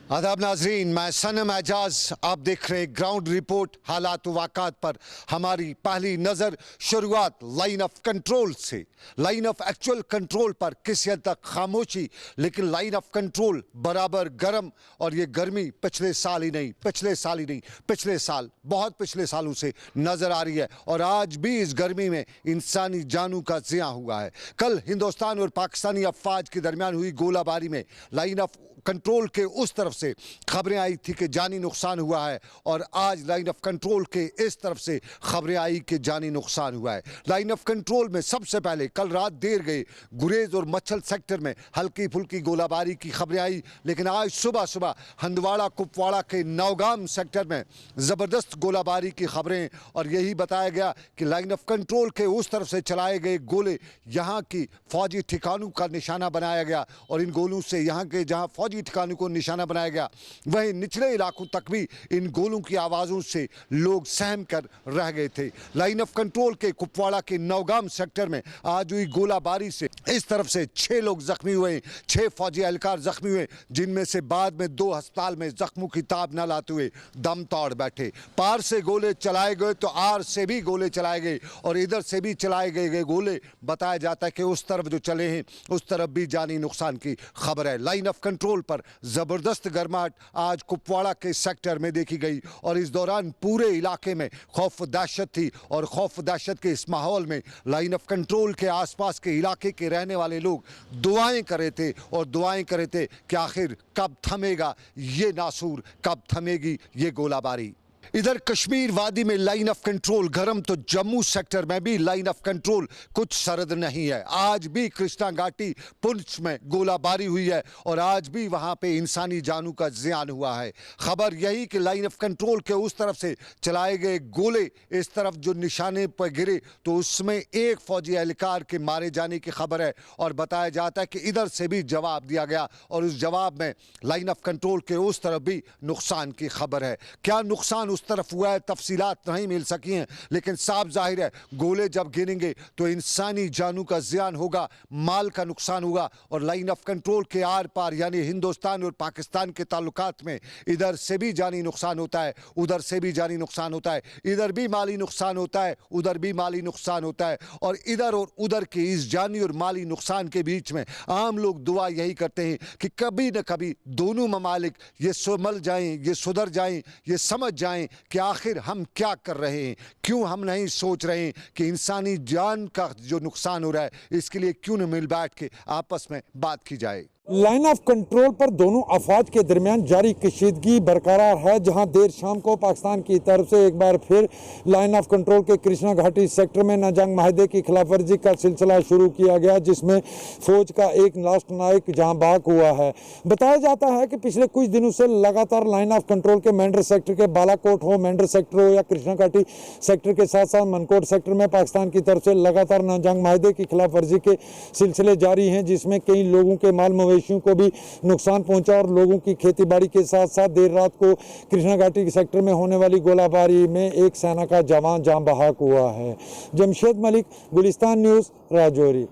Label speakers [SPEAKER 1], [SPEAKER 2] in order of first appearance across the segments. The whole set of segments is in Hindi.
[SPEAKER 1] आदाब नाजरीन, मैं सनम एजाज। आप देख रहे हैं ग्राउंड रिपोर्ट हालात वाक़ात पर। हमारी पहली नज़र शुरुआत लाइन ऑफ कंट्रोल से। लाइन ऑफ एक्चुअल कंट्रोल पर किसी हद तक खामोशी, लेकिन लाइन ऑफ कंट्रोल बराबर गर्म। और ये गर्मी पिछले साल ही नहीं, पिछले साल बहुत पिछले सालों से नज़र आ रही है। और आज भी इस गर्मी में इंसानी जानों का ज़िया हुआ है। कल हिंदुस्तान और पाकिस्तानी अफवाज के दरमियान हुई गोलाबारी में लाइन ऑफ कंट्रोल के उस तरफ से खबरें आई थी कि जानी नुकसान हुआ है, और आज लाइन ऑफ कंट्रोल के इस तरफ से खबरें आई कि जानी नुकसान हुआ है। लाइन ऑफ कंट्रोल में सबसे पहले कल रात देर गए गुरेज और मच्छल सेक्टर में हल्की फुल्की गोलाबारी की खबरें आई, लेकिन आज सुबह सुबह हंदवाड़ा कुपवाड़ा के नौगाम सेक्टर में ज़बरदस्त गोलाबारी की खबरें। और यही बताया गया कि लाइन ऑफ कंट्रोल के उस तरफ से चलाए गए गोले यहाँ की फौजी ठिकानों का निशाना बनाया गया, और इन गोलों से यहाँ के जहाँ फौजी ठिकानों को निशाना बनाया गया, वहीं निचले इलाकों तक भी इन गोलों की आवाज़ों से लोग सहम कर रह गए थे। लाइन ऑफ कंट्रोल के कुपवाड़ा के नौगाम सेक्टर में आज हुई गोलाबारी से इस तरफ से 6 लोग जख्मी हुए, 6 फौजी एहलकार जख्मी हुए, जिनमें से बाद में 2 अस्पताल में जख्मों की ताब न लाते हुए दम तोड़ बैठे। पार से गोले चलाए गए तो आर से भी गोले चलाए गए, और इधर से भी चलाए गए गोले बताया जाता है कि उस तरफ जो चले हैं उस तरफ भी जानी नुकसान की खबर है। लाइन ऑफ कंट्रोल पर जबरदस्त गर्माहट आज कुपवाड़ा के सेक्टर में देखी गई, और इस दौरान पूरे इलाके में खौफ दहशत थी। और खौफ दहशत के इस माहौल में लाइन ऑफ कंट्रोल के आसपास के इलाके के रहने वाले लोग दुआएं कर रहे थे, और दुआएं कर रहे थे कि आखिर कब थमेगा ये नासूर, कब थमेगी ये गोलाबारी। इधर कश्मीर वादी में लाइन ऑफ कंट्रोल गरम, तो जम्मू सेक्टर में भी लाइन ऑफ कंट्रोल कुछ सरद नहीं है। आज भी कृष्णा घाटी पुंछ में गोलाबारी हुई है, और आज भी वहां पे इंसानी जानों का ज़ियान हुआ है। खबर यही कि लाइन ऑफ कंट्रोल के उस तरफ से चलाए गए गोले इस तरफ जो निशाने पर गिरे तो उसमें एक फौजी एहलकार के मारे जाने की खबर है, और बताया जाता है कि इधर से भी जवाब दिया गया, और उस जवाब में लाइन ऑफ कंट्रोल के उस तरफ भी नुकसान की खबर है। क्या नुकसान उस तरफ हुआ है तफसीलात नहीं मिल सकी हैं, लेकिन साफ जाहिर है गोले जब गिरेंगे तो इंसानी जानों का ज़ियान होगा, माल का नुकसान होगा। और लाइन ऑफ कंट्रोल के आर पार यानी हिंदुस्तान और पाकिस्तान के ताल्लुकात में इधर से भी जानी नुकसान होता है, उधर से भी जानी नुकसान होता है, इधर भी माली नुकसान होता है, उधर भी माली नुकसान होता है। और इधर और उधर के इस जानी और माली नुकसान के बीच में आम लोग दुआ यही करते हैं कि कभी न कभी दोनों ममालिक ये संभल जाएं, ये सुधर जाएं, ये समझ जाएं कि आखिर हम क्या कर रहे हैं। क्यों हम नहीं सोच रहे हैं कि इंसानी जान का जो नुकसान हो रहा है इसके लिए क्यों न मिल बैठ के आपस में बात की जाए।
[SPEAKER 2] लाइन ऑफ कंट्रोल पर दोनों अफवाज के दरमियान जारी कशीदगी बरकरार है, जहां देर शाम को पाकिस्तान की तरफ से एक बार फिर लाइन ऑफ कंट्रोल के कृष्णा घाटी सेक्टर में नाजंग माहदे की खिलाफवर्जी का सिलसिला शुरू किया गया, जिसमें फौज का एक लास्ट नायक जहां बाग हुआ है। बताया जाता है कि पिछले कुछ दिनों से लगातार लाइन ऑफ कंट्रोल के मेंढर सेक्टर के बालाकोट हो, मेंढर सेक्टर हो या कृष्णा घाटी सेक्टर के साथ साथ मनकोट सेक्टर में पाकिस्तान की तरफ से लगातार नाजंग माहदे की खिलाफवर्जी के सिलसिले जारी हैं, जिसमें कई लोगों के माल को भी नुकसान पहुंचा, और लोगों की खेतीबाड़ी के साथ साथ देर रात को कृष्णा घाटी सेक्टर में होने वाली गोलाबारी में एक सेना का जवान जान बहक हुआ है। जमशेद मलिक, गुलिस्तान न्यूज़, राजौरी।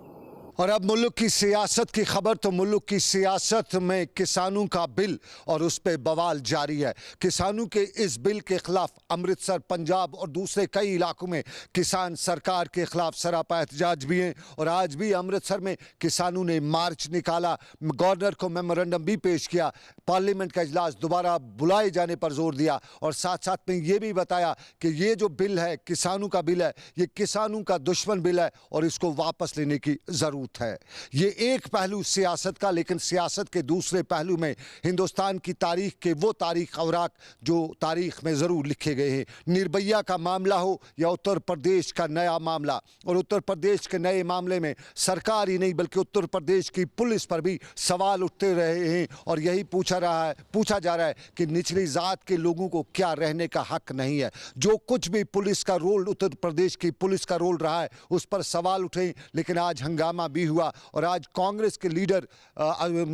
[SPEAKER 1] और अब मुल्क की सियासत की खबर, तो मुल्क की सियासत में किसानों का बिल और उस पर बवाल जारी है। किसानों के इस बिल के खिलाफ अमृतसर, पंजाब और दूसरे कई इलाकों में किसान सरकार के खिलाफ सरापा एहतजाज भी हैं, और आज भी अमृतसर में किसानों ने मार्च निकाला, गवर्नर को मेमोरेंडम भी पेश किया, पार्लियामेंट का इजलास दोबारा बुलाए जाने पर जोर दिया, और साथ साथ में ये भी बताया कि ये जो बिल है किसानों का बिल है, ये किसानों का दुश्मन बिल है और इसको वापस लेने की ज़रूरत है। ये एक पहलू सियासत का, लेकिन सियासत के दूसरे पहलू में हिंदुस्तान की तारीख के वो तारीख अवराक जो तारीख में ज़रूर लिखे गए हैं। निर्भया का मामला हो या उत्तर प्रदेश का नया मामला, और उत्तर प्रदेश के नए मामले में सरकार ही नहीं बल्कि उत्तर प्रदेश की पुलिस पर भी सवाल उठते रहे हैं, और यही पूछा जा रहा है कि निचली जात के लोगों को क्या रहने का हक नहीं है। जो कुछ भी पुलिस का रोल, उत्तर प्रदेश की पुलिस का रोल रहा है उस पर सवाल उठे, लेकिन आज हंगामा भी हुआ और आज कांग्रेस के लीडर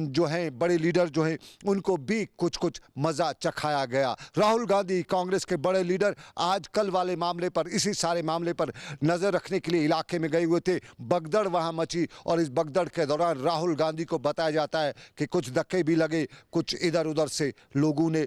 [SPEAKER 1] जो हैं, बड़े लीडर जो हैं, उनको भी कुछ कुछ मज़ा चखाया गया। राहुल गांधी कांग्रेस के बड़े लीडर आज कल वाले मामले पर, इसी सारे मामले पर नज़र रखने के लिए इलाके में गए हुए थे। भगदड़ वहाँ मची और इस भगदड़ के दौरान राहुल गांधी को बताया जाता है कि कुछ धक्के भी लगे, कुछ इधर उधर से लोगों ने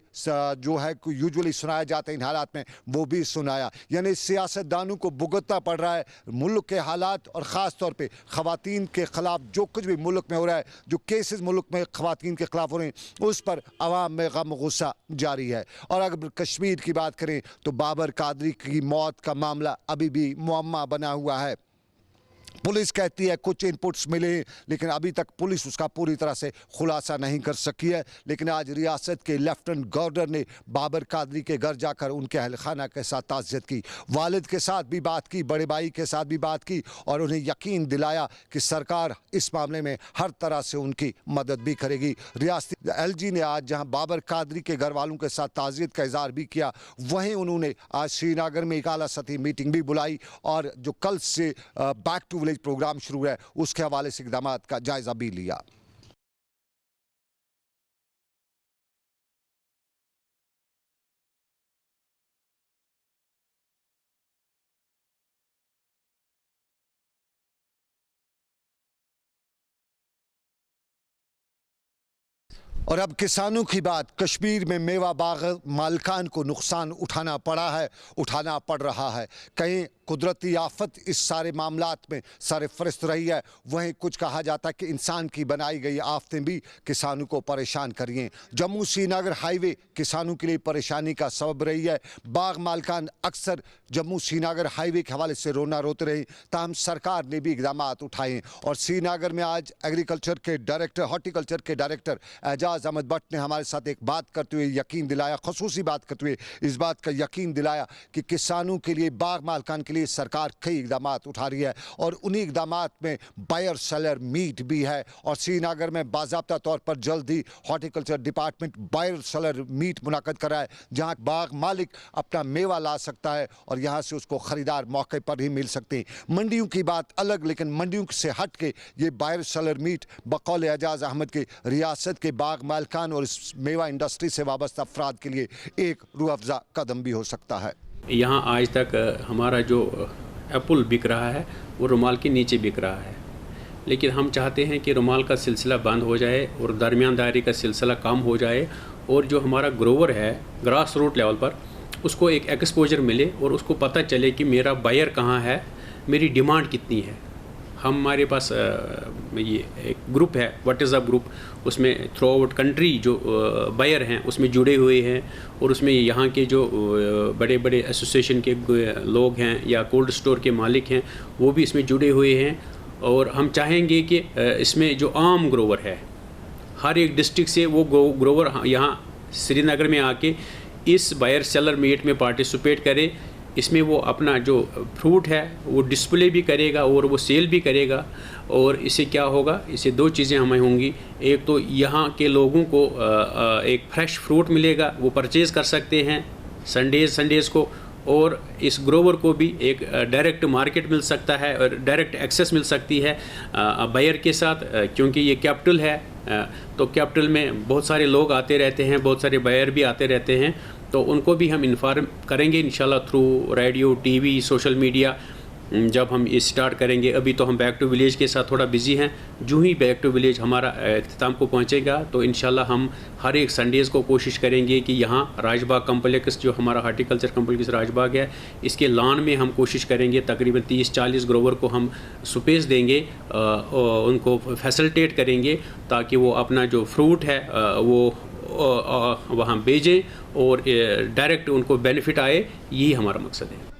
[SPEAKER 1] जो है यूजुअली सुनाया जाता है इन हालात में, वो भी सुनाया। यानी सियासतदानों को भुगतना पड़ रहा है मुल्क के हालात और ख़ास तौर पे ख़वातीन के ख़िलाफ़ जो कुछ भी मुल्क में हो रहा है, जो केसेस मुल्क में ख़वातीन के ख़िलाफ़ हो रहे हैं, उस पर आवाम में गम गुस्सा जारी है। और अगर कश्मीर की बात करें तो बाबर कादरी की मौत का मामला अभी भी मुअम्मा बना हुआ है। पुलिस कहती है कुछ इनपुट्स मिले, लेकिन अभी तक पुलिस उसका पूरी तरह से खुलासा नहीं कर सकी है। लेकिन आज रियासत के लेफ्टिनेंट गवर्नर ने बाबर कादरी के घर जाकर उनके अहल खाना के साथ ताज़ियत की, वालिद के साथ भी बात की, बड़े भाई के साथ भी बात की और उन्हें यकीन दिलाया कि सरकार इस मामले में हर तरह से उनकी मदद भी करेगी। रियासती LG ने आज जहां बाबर कादरी के घर वालों के साथ ताज़ियत का इज़हार भी किया, वहीं उन्होंने आज श्रीनगर में एक आला सतही मीटिंग भी बुलाई और जो कल से बैक टू विलेज प्रोग्राम शुरू है उसके हवाले से इक़दामात का जायजा भी लिया। और अब किसानों की बात। कश्मीर में मेवा बाग मालिकान को नुकसान उठाना पड़ रहा है। कहीं कुदरती आफत इस सारे मामलात में सरफरस्त रही है, वहीं कुछ कहा जाता है कि इंसान की बनाई गई आफतें भी किसानों को परेशान कर रही हैं। जम्मू श्रीनगर हाईवे किसानों के लिए परेशानी का सबब रही है। बाग मालिकान अक्सर जम्मू श्रीनगर हाईवे के हवाले से रोना रोते रहे, ताहम सरकार ने भी इक़दामात उठाए और श्रीनगर में आज एग्रीकल्चर के डायरेक्टर, हॉर्टिकल्चर के डायरेक्टर एजाज अहमद भट्ट ने हमारे साथ एक बात करते हुए यकीन दिलाया, खसूसी बात करते हुए इस बात का यकीन दिलाया कि किसानों के लिए, बाग मालिकान के लिए सरकार कई इक़दामात उठा रही है और उन्हीं इक़दामात में बायर सेलर मीट भी है। और श्रीनगर में बाज़ाब्ता तौर पर जल्द ही horticulture department buyer seller meet मुनाक़द कर रहा है, जहां बाग मालिक अपना मेवा ला सकता है और यहां से उसको ख़रीदार मौके पर ही मिल सकते हैं। मंडियों की बात अलग, लेकिन मंडियों से हट के ये बायर सेलर मीट बकौल एजाज अहमद के रियासत के बाग मालिकान और इस मेवा इंडस्ट्री से वाबस्ता अफराद के लिए एक रूह अफ़ज़ा कदम भी हो सकता है।
[SPEAKER 3] यहाँ आज तक हमारा जो एप्पल बिक रहा है वो रुमाल के नीचे बिक रहा है, लेकिन हम चाहते हैं कि रुमाल का सिलसिला बंद हो जाए और दरमियानदारी का सिलसिला कम हो जाए और जो हमारा ग्रोवर है ग्रास रूट लेवल पर उसको एक एक्सपोजर मिले और उसको पता चले कि मेरा बायर कहाँ है, मेरी डिमांड कितनी है। हमारे पास ये एक ग्रुप है, व्हाट्सएप ग्रुप, उसमें थ्रू आउट कंट्री जो बायर हैं उसमें जुड़े हुए हैं और उसमें यहाँ के जो बड़े बड़े एसोसिएशन के लोग हैं या कोल्ड स्टोर के मालिक हैं वो भी इसमें जुड़े हुए हैं। और हम चाहेंगे कि इसमें जो आम ग्रोवर है हर एक डिस्ट्रिक्ट से वो ग्रोवर यहाँ श्रीनगर में आके इस बायर सेलर मीट में पार्टिसिपेट करे। इसमें वो अपना जो फ्रूट है वो डिस्प्ले भी करेगा और वो सेल भी करेगा। और इससे क्या होगा, इससे दो चीज़ें हमें होंगी। एक तो यहाँ के लोगों को एक फ्रेश फ्रूट मिलेगा, वो परचेज़ कर सकते हैं संडेज़ को, और इस ग्रोवर को भी एक डायरेक्ट मार्केट मिल सकता है और डायरेक्ट एक्सेस मिल सकती है बायर के साथ, क्योंकि ये कैपिटल है। तो कैपिटल में बहुत सारे लोग आते रहते हैं, बहुत सारे बायर भी आते रहते हैं, तो उनको भी हम इन्फॉर्म करेंगे इंशाल्लाह through radio, TV, social media जब हम ये स्टार्ट करेंगे। अभी तो हम बैक टू विलेज के साथ थोड़ा बिजी हैं। जो ही बैक टू विलेज हमारा इख्तिताम को पहुंचेगा तो इंशाल्लाह हम हर एक संडेज़ को कोशिश करेंगे कि यहाँ राजबाग कम्प्लेक्स, जो हमारा हार्टिकल्चर कम्प्लेक्स राजबाग है, इसके लॉन में हम कोशिश करेंगे तकरीबन 30-40 ग्रोवर को हम स्पेस देंगे, उनको फैसिलिटेट करेंगे ताकि वो अपना जो फ्रूट है वो वहाँ भेजें और डायरेक्ट उनको बेनिफिट आए। यही हमारा मकसद है।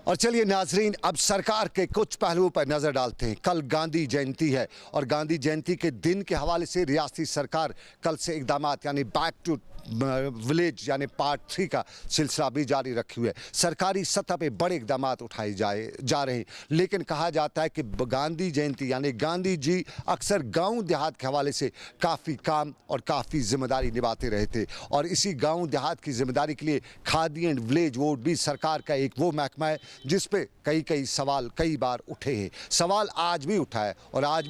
[SPEAKER 1] और चलिए नाजरीन, अब सरकार के कुछ पहलुओं पर नज़र डालते हैं। कल गांधी जयंती है और गांधी जयंती के दिन के हवाले से रियासती सरकार कल से इक़दामात यानी बैक टू विलेज यानी पार्ट 3 का सिलसिला भी जारी रखी हुई है। सरकारी सतह पे बड़े इक़दामात उठाए जा रहे हैं, लेकिन कहा जाता है कि गांधी जयंती यानी गांधी जी अक्सर गांव देहात के हवाले से काफ़ी काम और काफ़ी जिम्मेदारी निभाते रहे थे और इसी गांव देहात की जिम्मेदारी के लिए खादी एंड विलेज बोर्ड भी सरकार का एक वो महकमा है जिस पे कई सवाल कई बार उठे हैं। सवाल आज भी उठा है और आज